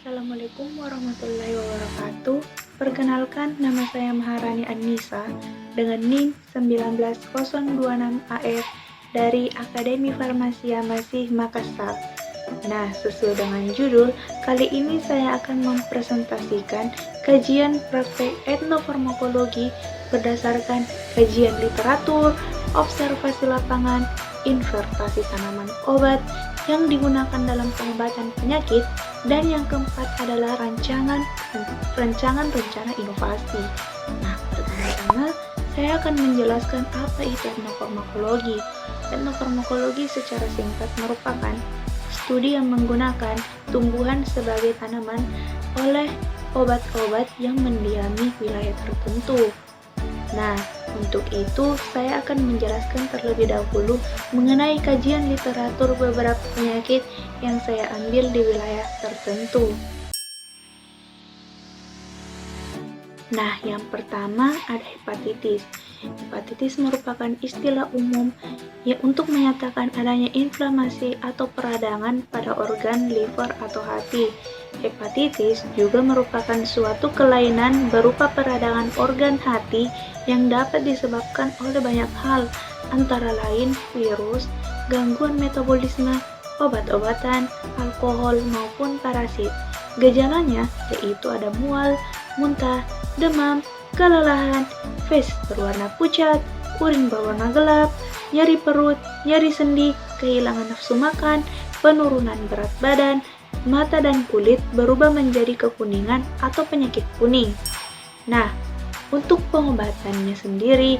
Assalamualaikum warahmatullahi wabarakatuh. Perkenalkan, nama saya Maharani Annisa dengan NIM 19026AF dari Akademi Farmasia Masih Makassar. Nah, sesuai dengan judul, kali ini saya akan mempresentasikan kajian praktek etnofarmakologi berdasarkan kajian literatur, observasi lapangan, invertasi tanaman obat yang digunakan dalam pengobatan penyakit, dan yang keempat adalah rancangan rencana inovasi. Nah, pertama-tama saya akan menjelaskan apa itu etnofarmakologi. Etnofarmakologi secara singkat merupakan studi yang menggunakan tumbuhan sebagai tanaman oleh obat-obat yang mendiami wilayah tertentu. Nah, untuk itu saya akan menjelaskan terlebih dahulu mengenai kajian literatur beberapa penyakit yang saya ambil di wilayah tertentu. Nah, yang pertama ada hepatitis. Hepatitis merupakan istilah umum untuk menyatakan adanya inflamasi atau peradangan pada organ liver atau hati. Hepatitis juga merupakan suatu kelainan berupa peradangan organ hati yang dapat disebabkan oleh banyak hal, antara lain virus, gangguan metabolisme, obat-obatan, alkohol, maupun parasit. Gejalanya yaitu ada mual, muntah, demam, kelelahan, feses berwarna pucat, urin berwarna gelap, nyeri perut, nyeri sendi, kehilangan nafsu makan, penurunan berat badan, mata dan kulit berubah menjadi kekuningan atau penyakit kuning. Nah, untuk pengobatannya sendiri,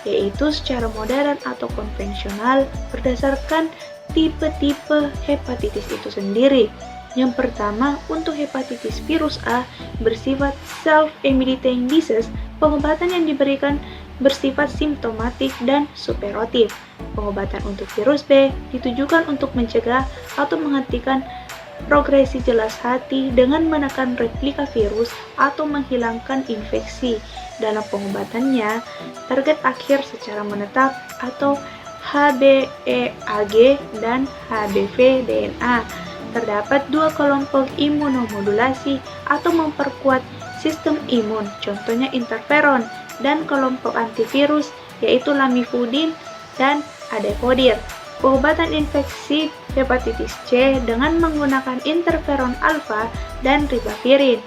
yaitu secara modern atau konvensional berdasarkan tipe-tipe hepatitis itu sendiri. Yang pertama, untuk hepatitis virus A bersifat self-limiting disease, pengobatan yang diberikan bersifat simptomatik dan superatif. Pengobatan untuk virus B ditujukan untuk mencegah atau menghentikan progresi jelas hati dengan menekan replika virus atau menghilangkan infeksi. Dalam pengobatannya, target akhir secara menetap atau HBeAg dan HBV-DNA. Terdapat dua kelompok imunomodulasi atau memperkuat sistem imun, contohnya interferon, dan kelompok antivirus yaitu lamivudin dan adenovirus. Pengobatan infeksi hepatitis C dengan menggunakan interferon alfa dan ribavirin,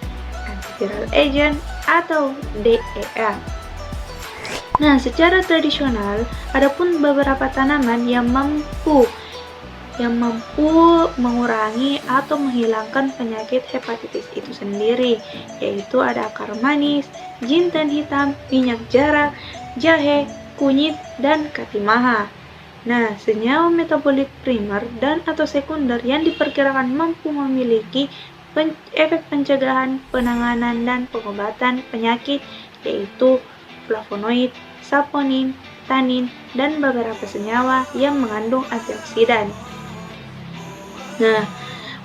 antiviral agent atau DEA. Nah, secara tradisional, adapun beberapa tanaman yang mampu mengurangi atau menghilangkan penyakit hepatitis itu sendiri, yaitu ada akar manis, jintan hitam, minyak jarak, jahe, kunyit, dan katimaha. Nah, senyawa metabolit primer dan atau sekunder yang diperkirakan mampu memiliki efek pencegahan, penanganan, dan pengobatan penyakit yaitu flavonoid, saponin, tanin, dan beberapa senyawa yang mengandung antioksidan. Nah,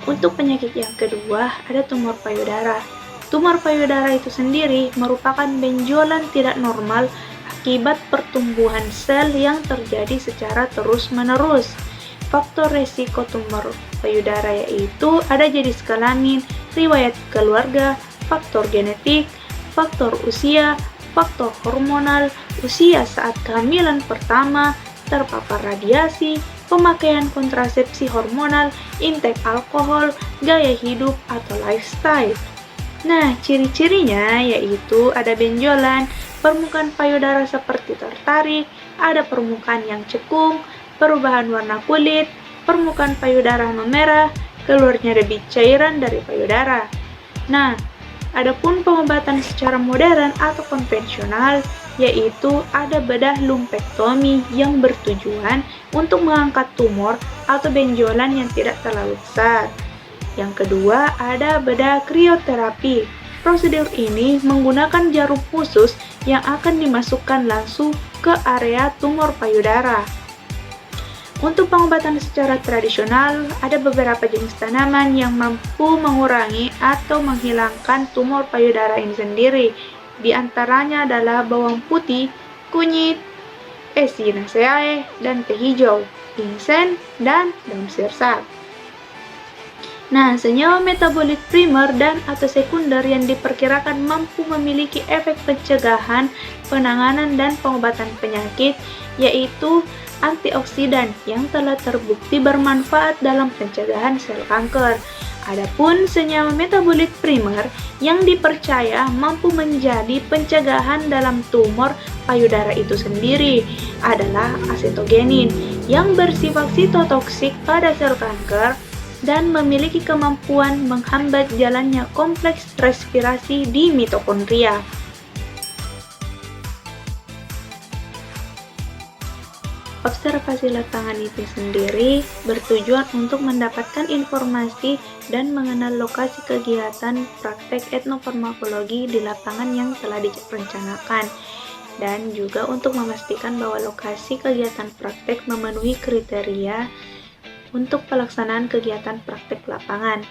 untuk penyakit yang kedua ada tumor payudara. Tumor payudara itu sendiri merupakan benjolan tidak normal akibat pertumbuhan sel yang terjadi secara terus-menerus. Faktor resiko tumor payudara yaitu ada jenis kelamin, riwayat keluarga, faktor genetik, faktor usia, faktor hormonal, usia saat kehamilan pertama, terpapar radiasi, pemakaian kontrasepsi hormonal, intake alkohol, gaya hidup atau lifestyle. Nah, ciri-cirinya yaitu ada benjolan, permukaan payudara seperti tertarik, ada permukaan yang cekung, perubahan warna kulit, permukaan payudara memerah, keluarnya debit cairan dari payudara. Nah, adapun pengobatan secara modern atau konvensional yaitu ada bedah lumpektomi yang bertujuan untuk mengangkat tumor atau benjolan yang tidak terlalu besar. Yang kedua ada bedah krioterapi. Prosedur ini menggunakan jarum khusus yang akan dimasukkan langsung ke area tumor payudara. Untuk pengobatan secara tradisional, ada beberapa jenis tanaman yang mampu mengurangi atau menghilangkan tumor payudara ini sendiri. Di antaranya adalah bawang putih, kunyit, Echinacea dan teh hijau, ginseng, dan daun sirsak. Nah, senyawa metabolit primer dan atau sekunder yang diperkirakan mampu memiliki efek pencegahan, penanganan, dan pengobatan penyakit, yaitu antioksidan yang telah terbukti bermanfaat dalam pencegahan sel kanker. Adapun senyawa metabolit primer yang dipercaya mampu menjadi pencegahan dalam tumor payudara itu sendiri adalah asetogenin yang bersifat sitotoksik pada sel kanker dan memiliki kemampuan menghambat jalannya kompleks respirasi di mitokondria. Observasi lapangan itu sendiri bertujuan untuk mendapatkan informasi dan mengenal lokasi kegiatan praktek etnofarmakologi di lapangan yang telah direncanakan, dan juga untuk memastikan bahwa lokasi kegiatan praktek memenuhi kriteria untuk pelaksanaan kegiatan praktek lapangan.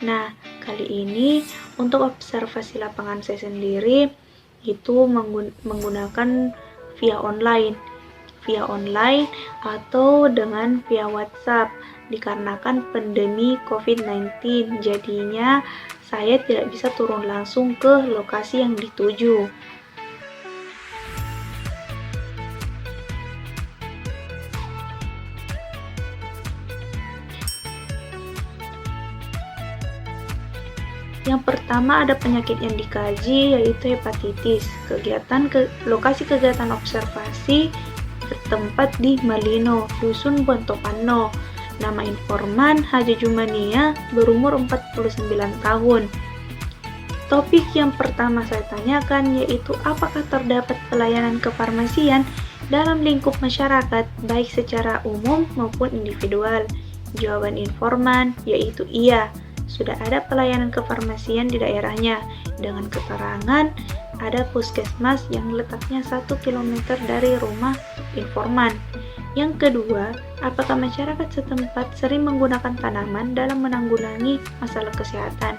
Nah, kali ini untuk observasi lapangan saya sendiri itu menggunakan via online atau dengan via WhatsApp dikarenakan pandemi COVID-19. Jadinya saya tidak bisa turun langsung ke lokasi yang dituju. Yang pertama ada penyakit yang dikaji yaitu hepatitis. Lokasi kegiatan observasi bertempat di Malino, Dusun Bontopano. Nama informan Haji Jumania, berumur 49 tahun. Topik yang pertama saya tanyakan yaitu apakah terdapat pelayanan kefarmasian dalam lingkup masyarakat baik secara umum maupun individual. Jawaban informan yaitu iya. Sudah ada pelayanan kefarmasian di daerahnya, dengan keterangan ada puskesmas yang letaknya 1 km dari rumah informan. Yang kedua, apakah masyarakat setempat sering menggunakan tanaman dalam menanggulangi masalah kesehatan?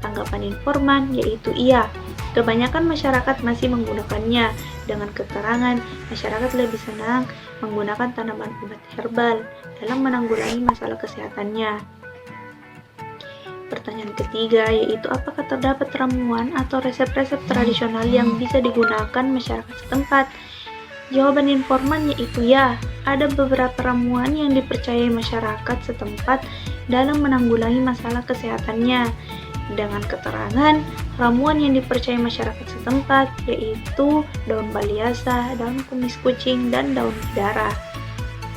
Tanggapan informan yaitu iya. Kebanyakan masyarakat masih menggunakannya, dengan keterangan masyarakat lebih senang menggunakan tanaman obat herbal dalam menanggulangi masalah kesehatannya. Pertanyaan ketiga yaitu apakah terdapat ramuan atau resep-resep tradisional yang bisa digunakan masyarakat setempat? Jawaban informan yaitu ya, ada beberapa ramuan yang dipercayai masyarakat setempat dalam menanggulangi masalah kesehatannya. Dengan keterangan, ramuan yang dipercayai masyarakat setempat yaitu daun baliasa, daun kumis kucing, dan daun bidara.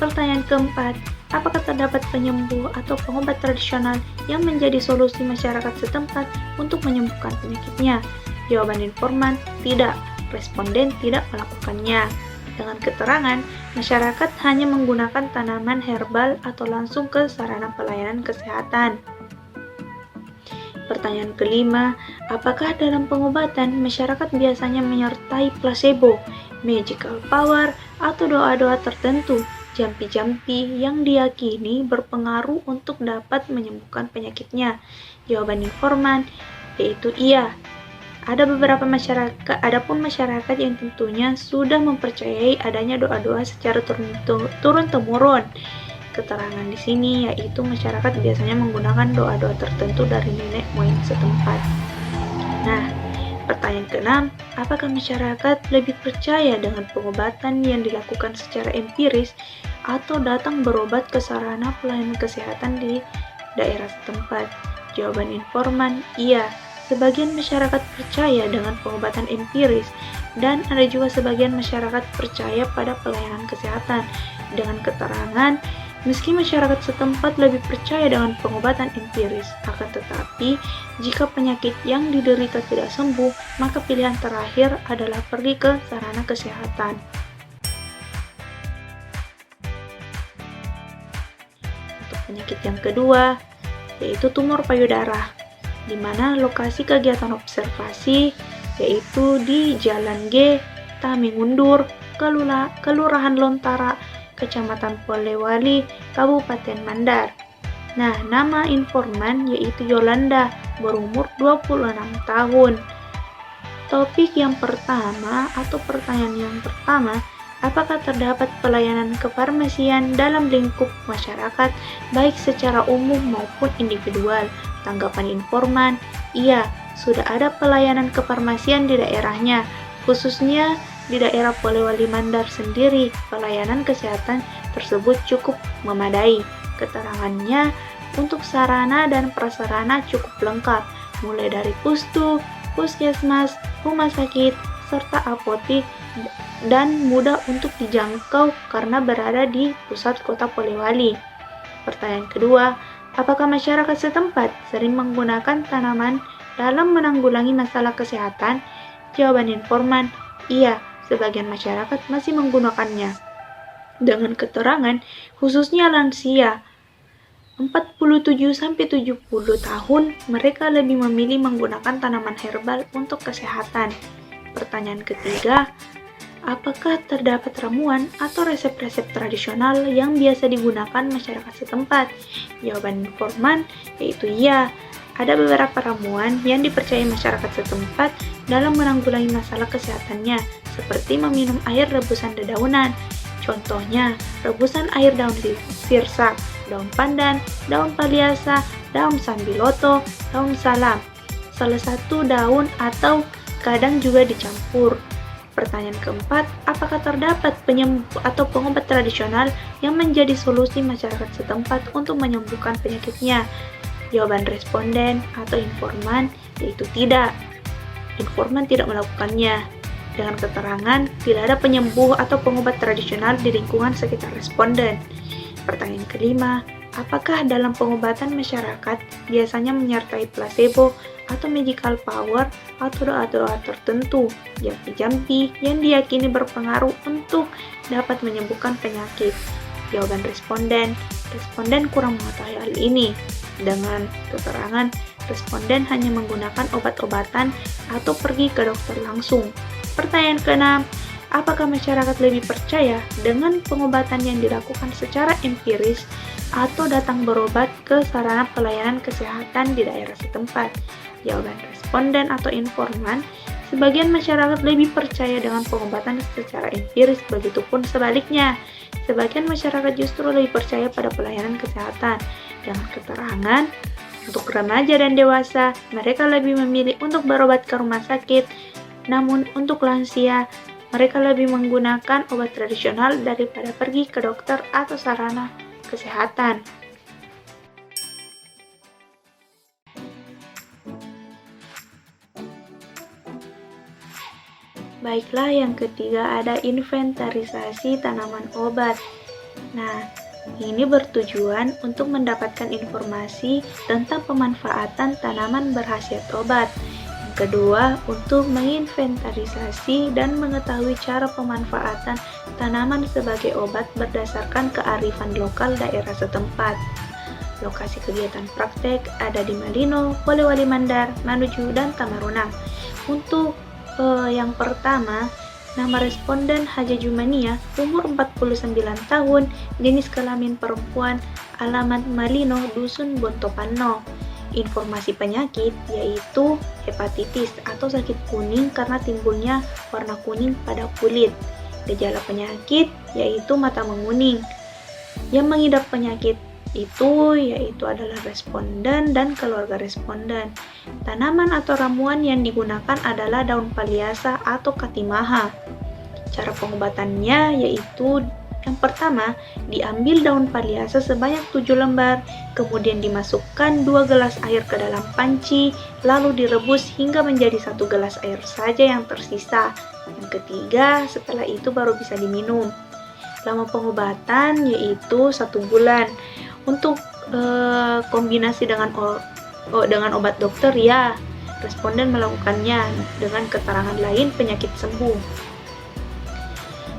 Pertanyaan keempat, apakah terdapat penyembuh atau pengobat tradisional yang menjadi solusi masyarakat setempat untuk menyembuhkan penyakitnya? Jawaban informan, tidak. Responden tidak melakukannya. Dengan keterangan, masyarakat hanya menggunakan tanaman herbal atau langsung ke sarana pelayanan kesehatan. Pertanyaan kelima, apakah dalam pengobatan masyarakat biasanya menyertai placebo, magical power, atau doa-doa tertentu, jampi-jampi yang diyakini berpengaruh untuk dapat menyembuhkan penyakitnya? Jawaban informan yaitu iya. Adapun masyarakat yang tentunya sudah mempercayai adanya doa-doa secara turun-temurun. Keterangan di sini yaitu masyarakat biasanya menggunakan doa-doa tertentu dari nenek moyang setempat. Nah, pertanyaan keenam, apakah masyarakat lebih percaya dengan pengobatan yang dilakukan secara empiris atau datang berobat ke sarana pelayanan kesehatan di daerah setempat? Jawaban informan, iya. Sebagian masyarakat percaya dengan pengobatan empiris dan ada juga sebagian masyarakat percaya pada pelayanan kesehatan. Dengan keterangan, meski masyarakat setempat lebih percaya dengan pengobatan empiris, akan tetapi jika penyakit yang diderita tidak sembuh, maka pilihan terakhir adalah pergi ke sarana kesehatan. Untuk penyakit yang kedua, yaitu tumor payudara, di mana lokasi kegiatan observasi yaitu di Jalan G, Tamingundur, Kelurahan Lontara, Kecamatan Polewali, Kabupaten Mandar. Nah, nama informan yaitu Yolanda, berumur 26 tahun. Topik yang pertama atau pertanyaan yang pertama, apakah terdapat pelayanan kefarmasian dalam lingkup masyarakat, baik secara umum maupun individual? Tanggapan informan, iya, sudah ada pelayanan kefarmasian di daerahnya, khususnya di daerah Polewali Mandar sendiri. Pelayanan kesehatan tersebut cukup memadai. Keterangannya, untuk sarana dan prasarana cukup lengkap, mulai dari pustu, puskesmas, rumah sakit, serta apotik, dan mudah untuk dijangkau karena berada di pusat kota Polewali. Pertanyaan kedua, apakah masyarakat setempat sering menggunakan tanaman dalam menanggulangi masalah kesehatan? Jawaban informan, iya, sebagian masyarakat masih menggunakannya. Dengan keterangan, khususnya lansia, 47-70 tahun, mereka lebih memilih menggunakan tanaman herbal untuk kesehatan. Pertanyaan ketiga, apakah terdapat ramuan atau resep-resep tradisional yang biasa digunakan masyarakat setempat? Jawaban informan yaitu iya, ada beberapa ramuan yang dipercayai masyarakat setempat dalam menanggulangi masalah kesehatannya, seperti meminum air rebusan dedaunan. Contohnya, rebusan air daun sirsak, daun pandan, daun paliasa, daun sambiloto, daun salam. Salah satu daun atau kadang juga dicampur. Pertanyaan keempat, apakah terdapat penyembuh atau pengobat tradisional yang menjadi solusi masyarakat setempat untuk menyembuhkan penyakitnya? Jawaban responden atau informan yaitu tidak. Informan tidak melakukannya. Dengan keterangan, tidak ada penyembuh atau pengobat tradisional di lingkungan sekitar responden. Pertanyaan kelima, apakah dalam pengobatan masyarakat biasanya menyertai placebo atau magical power atau doa-doa tertentu, jampi-jampi yang diyakini berpengaruh untuk dapat menyembuhkan penyakit? Jawaban responden kurang mengetahui hal ini. Dengan keterangan, responden hanya menggunakan obat-obatan atau pergi ke dokter langsung. Pertanyaan keenam, apakah masyarakat lebih percaya dengan pengobatan yang dilakukan secara empiris atau datang berobat ke sarana pelayanan kesehatan di daerah setempat? Jawaban responden atau informan, sebagian masyarakat lebih percaya dengan pengobatan secara empiris, begitupun sebaliknya. Sebagian masyarakat justru lebih percaya pada pelayanan kesehatan. Dengan keterangan, untuk remaja dan dewasa, mereka lebih memilih untuk berobat ke rumah sakit. Namun untuk lansia, mereka lebih menggunakan obat tradisional daripada pergi ke dokter atau sarana kesehatan. Baiklah, yang ketiga ada inventarisasi tanaman obat. Nah, ini bertujuan untuk mendapatkan informasi tentang pemanfaatan tanaman berkhasiat obat. Kedua, untuk menginventarisasi dan mengetahui cara pemanfaatan tanaman sebagai obat berdasarkan kearifan lokal daerah setempat. Lokasi kegiatan praktek ada di Malino, Polewali Mandar, Manuju, dan Tamarunang. Untuk yang pertama, nama responden Haja Jumania, umur 49 tahun, jenis kelamin perempuan, alamat Malino, Dusun Bontopanno. Informasi penyakit yaitu hepatitis atau sakit kuning karena timbulnya warna kuning pada kulit. Gejala penyakit yaitu mata menguning. Yang mengidap penyakit itu yaitu adalah responden dan keluarga responden. Tanaman atau ramuan yang digunakan adalah daun paliasa atau katimaha. Cara pengobatannya yaitu yang pertama, diambil daun paliasa sebanyak 7 lembar, kemudian dimasukkan 2 gelas air ke dalam panci, lalu direbus hingga menjadi 1 gelas air saja yang tersisa. Yang ketiga, setelah itu baru bisa diminum. Lama pengobatan yaitu 1 bulan. Untuk kombinasi dengan obat dokter, ya, responden melakukannya dengan keterangan lain penyakit sembuh.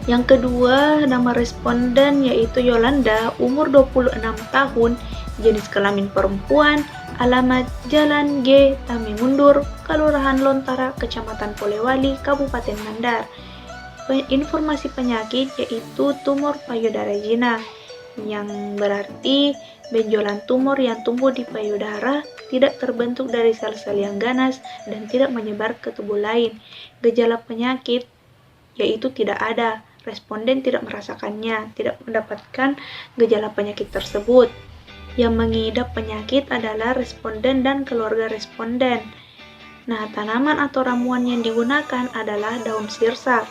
Yang kedua, nama responden yaitu Yolanda, umur 26 tahun, jenis kelamin perempuan, alamat Jalan G. Tami Mundur, Kelurahan Lontara, Kecamatan Polewali, Kabupaten Mandar. Informasi penyakit yaitu tumor payudara jinak, yang berarti benjolan tumor yang tumbuh di payudara tidak terbentuk dari sel-sel yang ganas dan tidak menyebar ke tubuh lain. Gejala penyakit yaitu tidak ada. responden tidak merasakannya, tidak mendapatkan gejala penyakit tersebut. Yang mengidap penyakit adalah responden dan keluarga responden. Nah, tanaman atau ramuan yang digunakan adalah daun sirsak.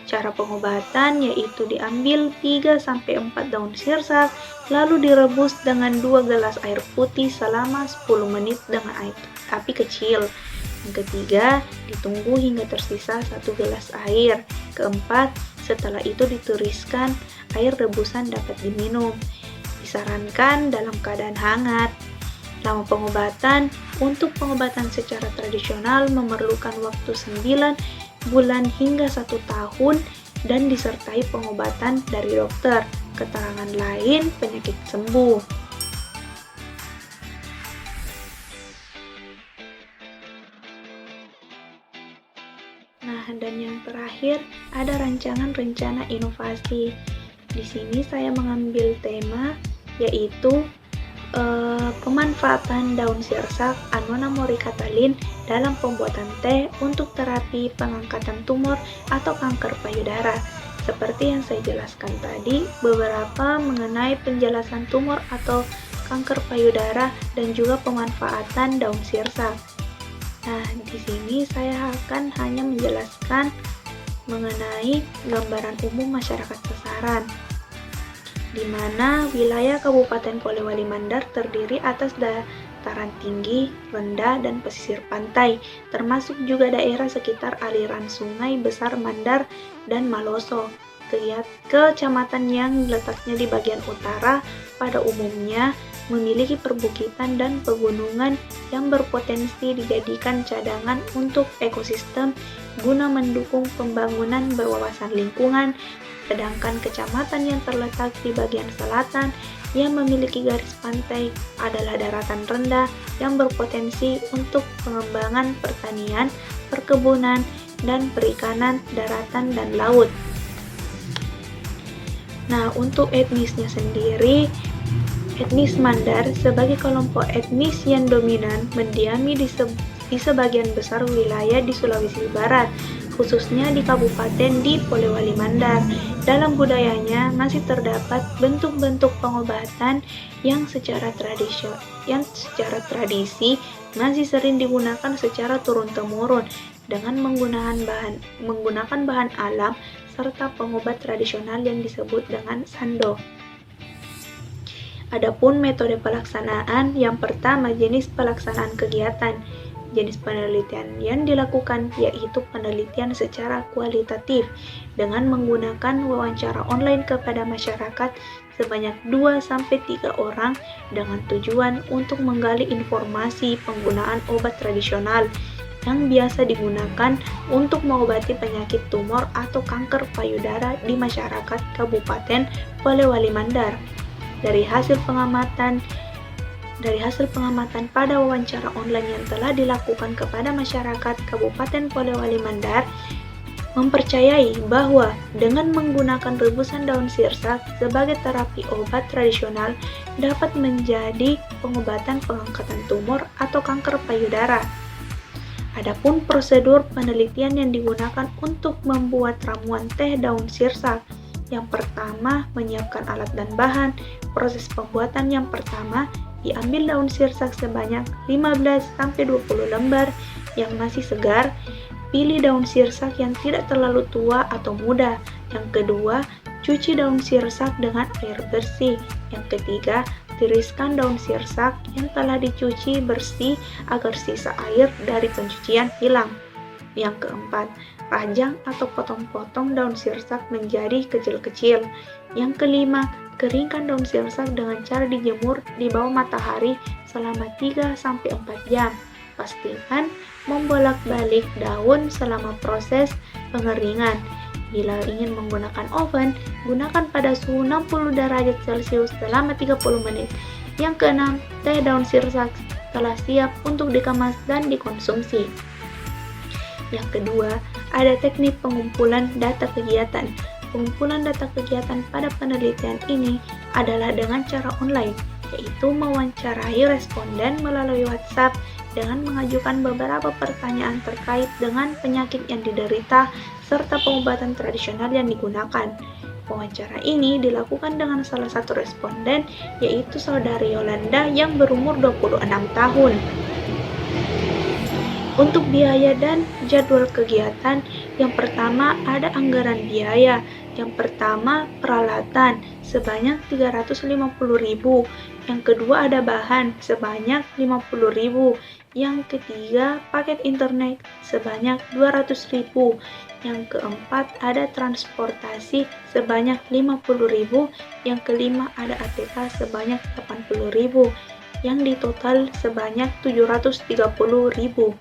Cara pengobatan yaitu diambil 3-4 daun sirsak, lalu direbus dengan 2 gelas air putih selama 10 menit dengan api kecil. Yang ketiga, ditunggu hingga tersisa 1 gelas air. Keempat, setelah itu ditiriskan air rebusan dapat diminum. Disarankan dalam keadaan hangat. Lama pengobatan, untuk pengobatan secara tradisional memerlukan waktu 9 bulan hingga 1 tahun dan disertai pengobatan dari dokter. Keterangan lain, penyakit sembuh. Nah, dan yang terakhir ada rancangan rencana inovasi. Di sini saya mengambil tema yaitu pemanfaatan daun sirsak Annona moricatalin dalam pembuatan teh untuk terapi pengangkatan tumor atau kanker payudara. Seperti yang saya jelaskan tadi, beberapa mengenai penjelasan tumor atau kanker payudara dan juga pemanfaatan daun sirsak. Nah, di sini saya akan hanya menjelaskan mengenai gambaran umum masyarakat sasaran, di mana wilayah Kabupaten Polewali Mandar terdiri atas dataran tinggi, rendah, dan pesisir pantai, termasuk juga daerah sekitar aliran sungai besar Mandar dan Maloso. Kecamatan yang letaknya di bagian utara pada umumnya memiliki perbukitan dan pegunungan yang berpotensi dijadikan cadangan untuk ekosistem guna mendukung pembangunan berwawasan lingkungan. Sedangkan kecamatan yang terletak di bagian selatan yang memiliki garis pantai adalah daratan rendah yang berpotensi untuk pengembangan pertanian, perkebunan, dan perikanan daratan dan laut. Nah, untuk etnisnya sendiri, etnis Mandar sebagai kelompok etnis yang dominan mendiami di sebagian besar wilayah di Sulawesi Barat, khususnya di Kabupaten di Polewali Mandar. Dalam budayanya masih terdapat bentuk-bentuk pengobatan yang secara tradisi masih sering digunakan secara turun-temurun dengan menggunakan bahan alam serta pengobat tradisional yang disebut dengan sando. Adapun metode pelaksanaan, yang pertama jenis pelaksanaan kegiatan. Jenis penelitian yang dilakukan yaitu penelitian secara kualitatif dengan menggunakan wawancara online kepada masyarakat sebanyak 2-3 orang dengan tujuan untuk menggali informasi penggunaan obat tradisional yang biasa digunakan untuk mengobati penyakit tumor atau kanker payudara di masyarakat Kabupaten Polewali Mandar. Dari hasil pengamatan pada wawancara online yang telah dilakukan kepada masyarakat Kabupaten Polewali Mandar, mempercayai bahwa dengan menggunakan rebusan daun sirsak sebagai terapi obat tradisional dapat menjadi pengobatan pengangkatan tumor atau kanker payudara. Adapun prosedur penelitian yang digunakan untuk membuat ramuan teh daun sirsak, yang pertama menyiapkan alat dan bahan. Proses pembuatan yang pertama, diambil daun sirsak sebanyak 15-20 lembar yang masih segar. Pilih daun sirsak yang tidak terlalu tua atau muda. Yang kedua, cuci daun sirsak dengan air bersih. Yang ketiga, tiriskan daun sirsak yang telah dicuci bersih agar sisa air dari pencucian hilang. Yang keempat, rajang atau potong-potong daun sirsak menjadi kecil-kecil. Yang kelima, keringkan daun sirsak dengan cara dijemur di bawah matahari selama 3-4 jam. Pastikan membolak-balik daun selama proses pengeringan. Bila ingin menggunakan oven, gunakan pada suhu 60 derajat Celcius selama 30 menit. Yang keenam, teh daun sirsak telah siap untuk dikemas dan dikonsumsi. Yang kedua, ada teknik pengumpulan data kegiatan. Pengumpulan data kegiatan pada penelitian ini adalah dengan cara online, yaitu mewawancarai responden melalui WhatsApp dengan mengajukan beberapa pertanyaan terkait dengan penyakit yang diderita serta pengobatan tradisional yang digunakan. Wawancara ini dilakukan dengan salah satu responden, yaitu saudari Yolanda yang berumur 26 tahun. Untuk biaya dan jadwal kegiatan, yang pertama ada anggaran biaya. Yang pertama peralatan sebanyak 350.000. Yang kedua ada bahan sebanyak 50.000. Yang ketiga paket internet sebanyak 200.000. Yang keempat ada transportasi sebanyak 50.000. Yang kelima ada ATK sebanyak 80.000. Yang ditotal sebanyak 730.000.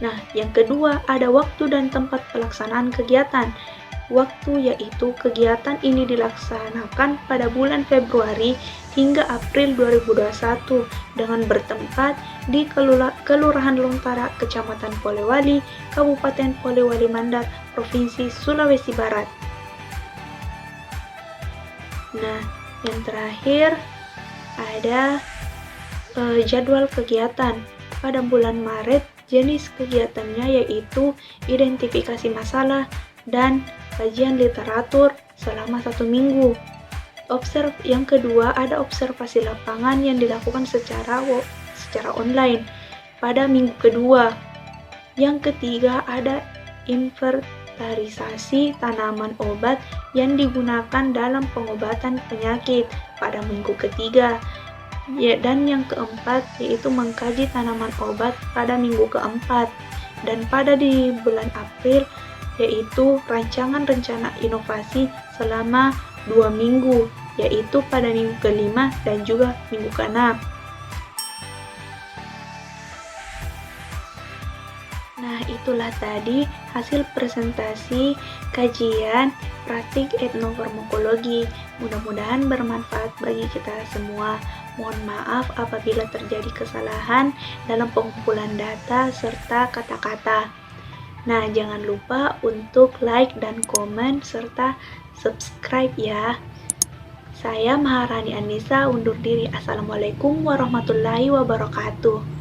Nah, yang kedua ada waktu dan tempat pelaksanaan kegiatan. Waktu yaitu kegiatan ini dilaksanakan pada bulan Februari hingga April 2021 dengan bertempat di Kelurahan Lontara, Kecamatan Polewali, Kabupaten Polewali Mandar, Provinsi Sulawesi Barat. Nah, yang terakhir ada jadwal kegiatan. Pada bulan Maret, jenis kegiatannya yaitu identifikasi masalah dan kajian literatur selama 1 minggu. Yang kedua ada observasi lapangan yang dilakukan secara online pada minggu kedua. Yang ketiga ada inventarisasi tanaman obat yang digunakan dalam pengobatan penyakit pada minggu ketiga. Dan yang keempat yaitu mengkaji tanaman obat pada minggu keempat. Dan pada di bulan April yaitu rancangan rencana inovasi selama 2 minggu, yaitu pada minggu kelima dan juga minggu keenam. Nah, itulah tadi hasil presentasi kajian praktik etnofarmakologi. Mudah-mudahan bermanfaat bagi kita semua. Mohon maaf apabila terjadi kesalahan dalam pengumpulan data serta kata-kata. Nah, jangan lupa untuk like dan komen serta subscribe ya. Saya Maharani Anissa undur diri. Assalamualaikum warahmatullahi wabarakatuh.